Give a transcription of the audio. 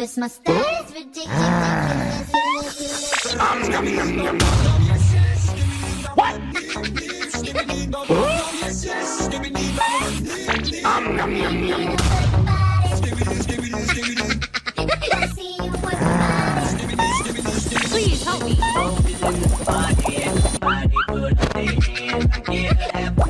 Cause my style is ridiculous. What? Please help me. Everybody put their hands together.